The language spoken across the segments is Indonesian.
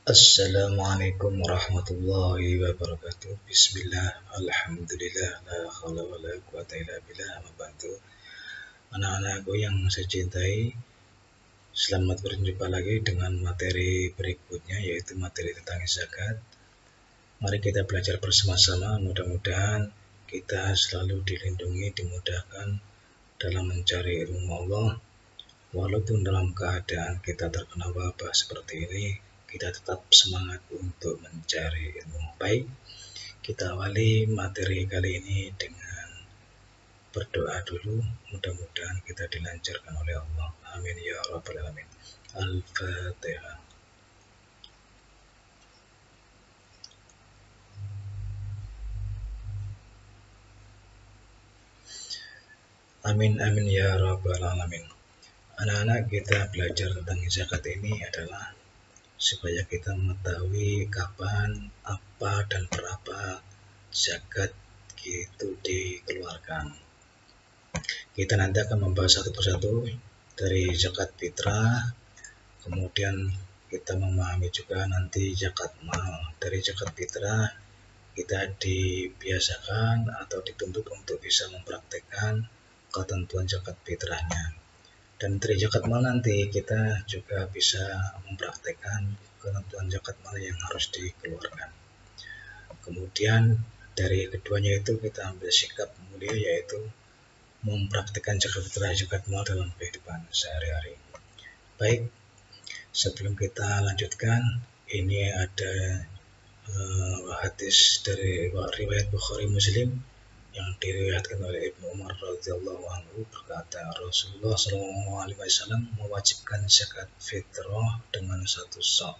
Assalamualaikum warahmatullahi wabarakatuh. Bismillah, alhamdulillah, la haula wa la quwata illa billah, membantu anak-anakku yang saya cintai. Selamat berjumpa lagi dengan materi berikutnya, yaitu materi tentang zakat. Mari kita belajar bersama-sama, mudah-mudahan kita selalu dilindungi, dimudahkan dalam mencari ilmu Allah. Walaupun dalam keadaan kita terkena wabah seperti ini, kita tetap semangat untuk mencari ilmu. Baik, kita awali materi kali ini dengan berdoa dulu. Mudah-mudahan kita dilancarkan oleh Allah. Amin ya rabbal alamin. Al-Fatihah. Amin amin ya rabbal alamin. Anak-anak, kita belajar tentang zakat ini adalah supaya kita mengetahui kapan, apa, dan berapa zakat itu dikeluarkan. Kita nanti akan membahas satu persatu dari zakat fitrah, kemudian kita memahami juga nanti zakat mal. Dari zakat fitrah kita dibiasakan atau dituntut untuk bisa mempraktekkan ketentuan zakat fitrahnya. Dan dari zakat mal nanti kita juga bisa mempraktekkan ketentuan zakat mal yang harus dikeluarkan. Kemudian dari keduanya itu kita ambil sikap mulia, yaitu mempraktikkan zakat fitrah zakat mal dalam kehidupan sehari-hari. Baik, sebelum kita lanjutkan, ini ada hadis dari riwayat Bukhari Muslim yang diriwayatkan oleh Ibnu Umar radhiyallahu anhu, berkata Rasulullah SAW mewajibkan zakat fitrah dengan satu sok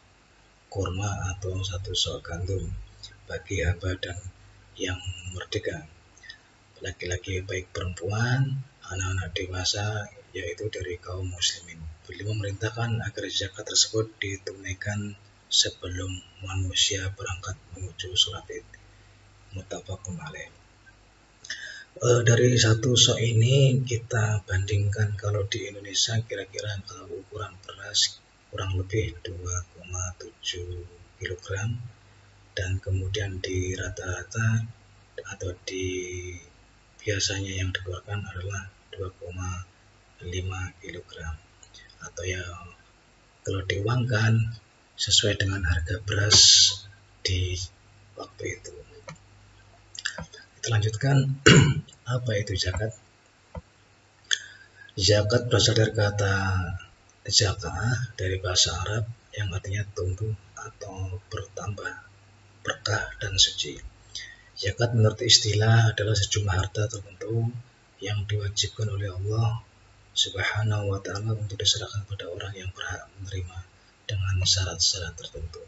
kurma atau satu sok gandum bagi hamba dan yang merdeka, laki-laki baik perempuan, anak-anak dewasa, yaitu dari kaum muslimin. Beliau memerintahkan agar zakat tersebut ditunaikan sebelum manusia berangkat menuju sholat id. Muttafaqun alaih. Dari satu sok ini kita bandingkan, kalau di Indonesia kira-kira kalau ukuran beras kurang lebih 2,7 kg, dan kemudian di rata-rata atau di biasanya yang dikeluarkan adalah 2,5 kg, atau ya kalau diuangkan sesuai dengan harga beras di waktu itu. Kita lanjutkan. Apa itu zakat? Zakat berasal dari kata zakah dari bahasa Arab yang artinya tumbuh atau bertambah, berkah dan suci. Zakat menurut istilah adalah sejumlah harta tertentu yang diwajibkan oleh Allah Subhanahu wa ta'ala untuk diserahkan pada orang yang berhak menerima dengan syarat-syarat tertentu.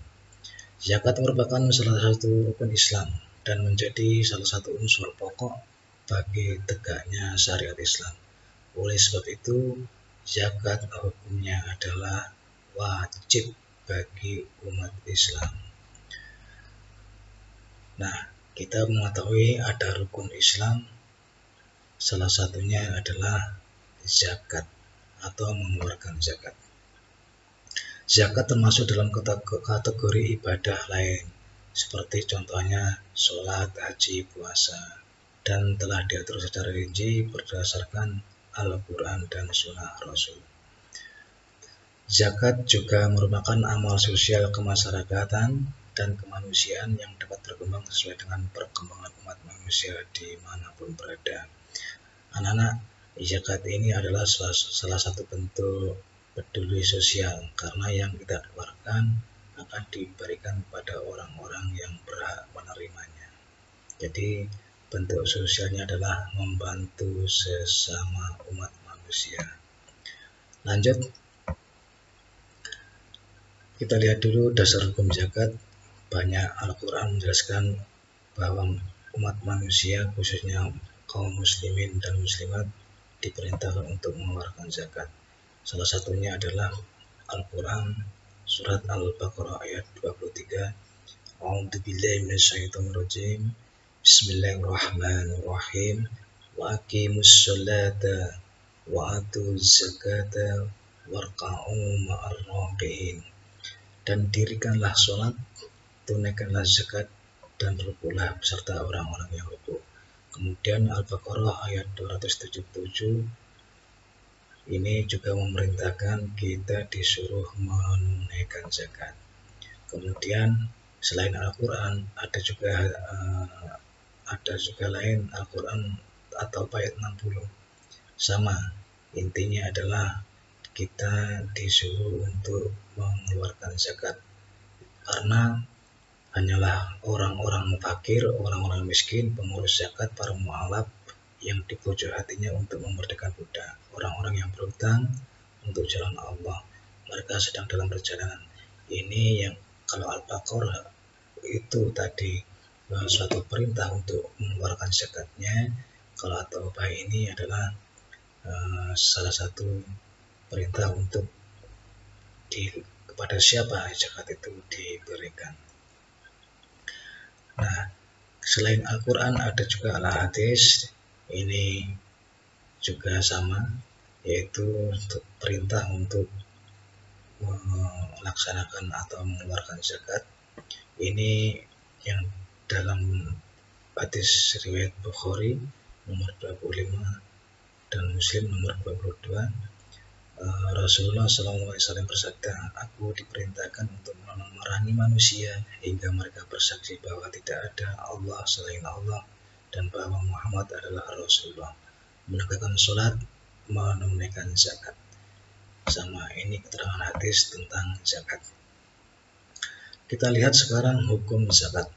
Zakat merupakan salah satu rukun Islam dan menjadi salah satu unsur pokok bagi tegaknya syariat Islam. Oleh sebab itu, zakat hukumnya adalah wajib bagi umat Islam. Nah, kita mengetahui ada rukun Islam, salah satunya adalah zakat atau mengeluarkan zakat. Zakat termasuk dalam kategori ibadah lain, seperti contohnya sholat, haji, puasa, dan telah diatur secara rinci berdasarkan Al-Quran dan Sunnah Rasul. Zakat juga merupakan amal sosial kemasyarakatan dan kemanusiaan yang dapat berkembang sesuai dengan perkembangan umat manusia dimanapun berada. Anak-anak, zakat ini adalah salah satu bentuk peduli sosial, karena yang kita keluarkan akan diberikan pada orang-orang yang berhak menerimanya. Jadi bentuk sosialnya adalah membantu sesama umat manusia. Lanjut, kita lihat dulu dasar hukum zakat. Banyak Al-Quran menjelaskan bahwa umat manusia, khususnya kaum muslimin dan muslimat, diperintahkan untuk mengeluarkan zakat. Salah satunya adalah Al-Quran surat Al-Baqarah ayat 23. A'udzubillahi minasyaitonirrajim. Bismillahirrahmanirrahim. Wa aqimus sholata wa atuz zakata warka'u ma'ar raki'in. dan dirikanlah sholat, tunaikanlah zakat, dan rukulah beserta orang-orang yang ruku. Kemudian Al-Baqarah ayat 277 ini juga memerintahkan kita disuruh menunaikan zakat. Kemudian selain Al-Quran ada juga lain Al-Quran atau ayat 60. Sama, intinya adalah kita disuruh untuk mengeluarkan zakat, karena hanyalah orang-orang fakir, orang-orang miskin, pengurus zakat, para mu'alaf yang di pojok hatinya untuk memerdekakan budak, orang-orang yang berhutang untuk jalan Allah, mereka sedang dalam perjalanan. Ini yang kalau Al-Baqarah itu tadi suatu perintah untuk mengeluarkan zakatnya, kalau At-Taubah ini adalah salah satu perintah untuk kepada siapa zakat itu diberikan. Nah, selain Al-Quran ada juga Al-Hadis, ini juga sama, yaitu perintah untuk melaksanakan atau mengeluarkan zakat. Ini yang dalam hadis riwayat Bukhari nomor 25 dan Muslim nomor 22. Rasulullah SAW bersabda, aku diperintahkan untuk memerangi manusia hingga mereka bersaksi bahwa tidak ada Allah selain Allah dan bahwa Muhammad adalah Rasulullah, menegakkan sholat, menunaikan zakat. Sama, ini keterangan hadis tentang zakat. Kita lihat sekarang hukum zakat.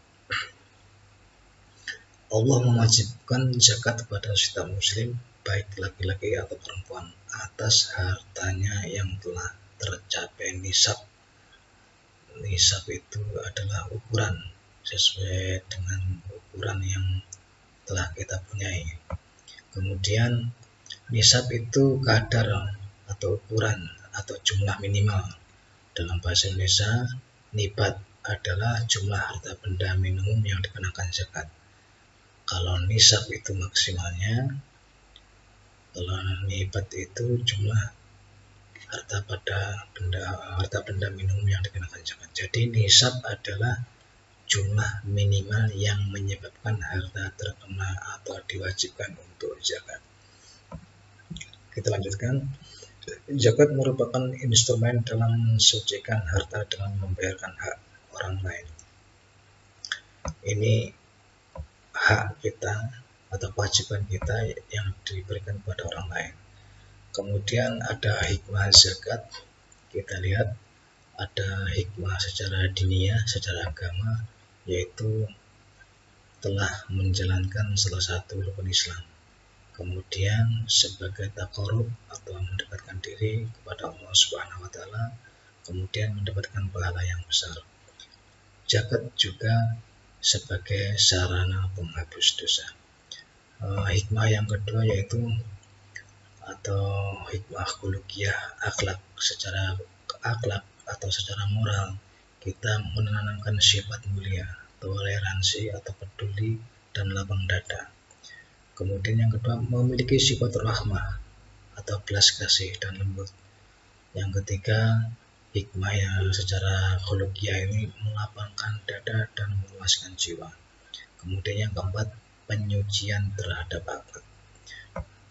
Allah mewajibkan zakat kepada setiap muslim, baik laki-laki atau perempuan, atas hartanya yang telah tercapai nisab. Nisab itu adalah ukuran sesuai dengan ukuran yang telah kita punyai. Kemudian nisab itu kadar atau ukuran atau jumlah minimal. Dalam bahasa Indonesia, nibat adalah jumlah harta benda minimum yang dikenakan zakat. Kalau nisab itu maksimalnya, kalau nibat itu jumlah harta benda minimum yang dikenakan zakat. Jadi nisab adalah jumlah minimal yang menyebabkan harta terkena atau diwajibkan untuk zakat. Kita lanjutkan. Zakat merupakan instrumen dalam mensucikan harta dengan membayarkan hak orang lain. Ini hak kita atau kewajiban kita yang diberikan kepada orang lain. Kemudian ada hikmah zakat. Kita lihat ada hikmah secara diniyah, secara agama, yaitu telah menjalankan salah satu rukun Islam. Kemudian sebagai taqarrub atau mendekatkan diri kepada Allah Subhanahu wa taala, kemudian mendapatkan pahala yang besar. Zakat juga sebagai sarana penghapus dosa. Hikmah yang kedua yaitu atau hikmah khuluqiyah, akhlak atau secara moral, kita menanamkan sifat mulia, toleransi atau peduli dan lapang dada. Kemudian yang kedua, memiliki sifat rahmah atau belas kasih dan lembut. Yang ketiga, hikmah yang secara khuluqiyah ini melapangkan dada dan meluaskan jiwa. Kemudian yang keempat, penyucian terhadap akhlak.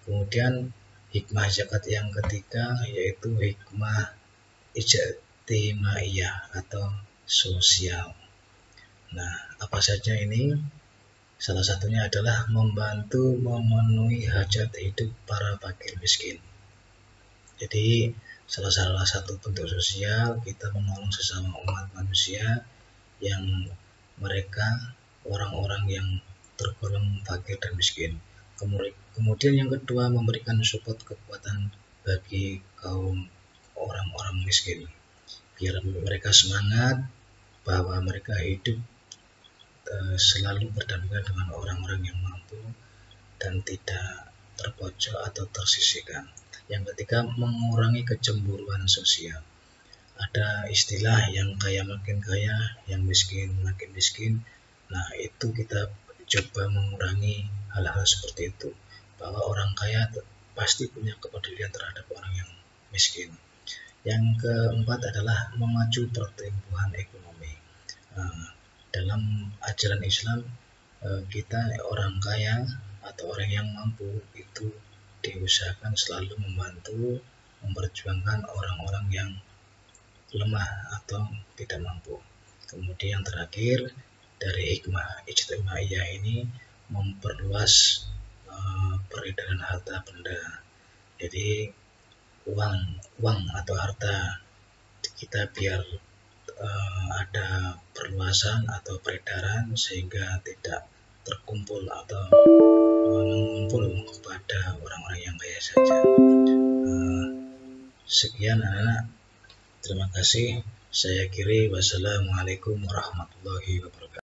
Kemudian hikmah zakat yang ketiga yaitu hikmah ijtimaiyah atau sosial. Nah, apa saja ini? Salah satunya adalah membantu memenuhi hajat hidup para fakir miskin. Jadi salah satu bentuk sosial, kita menolong sesama umat manusia yang mereka orang-orang yang tergolong fakir dan miskin. Kemudian yang kedua, memberikan support kekuatan bagi kaum orang-orang miskin, biar mereka semangat bahwa mereka hidup selalu berdampingan dengan orang-orang yang mampu dan tidak terpojok atau tersisihkan. Yang ketiga, mengurangi kecemburuan sosial. Ada istilah yang kaya makin kaya, yang miskin makin miskin. Nah, itu kita coba mengurangi hal-hal seperti itu, bahwa orang kaya pasti punya kepedulian terhadap orang yang miskin. Yang keempat adalah memacu pertumbuhan ekonomi. Dalam ajaran Islam, kita orang kaya atau orang yang mampu itu diusahakan selalu membantu memperjuangkan orang-orang yang lemah atau tidak mampu. Kemudian yang terakhir, dari hikmah ijtimaiyah ini memperluas peredaran harta benda. Jadi uang atau harta kita biar ada perluasan atau peredaran sehingga tidak terkumpul atau mengumpul kepada orang-orang yang kaya saja. Sekian anak-anak, terima kasih. Saya akhiri, wassalamualaikum warahmatullahi wabarakatuh.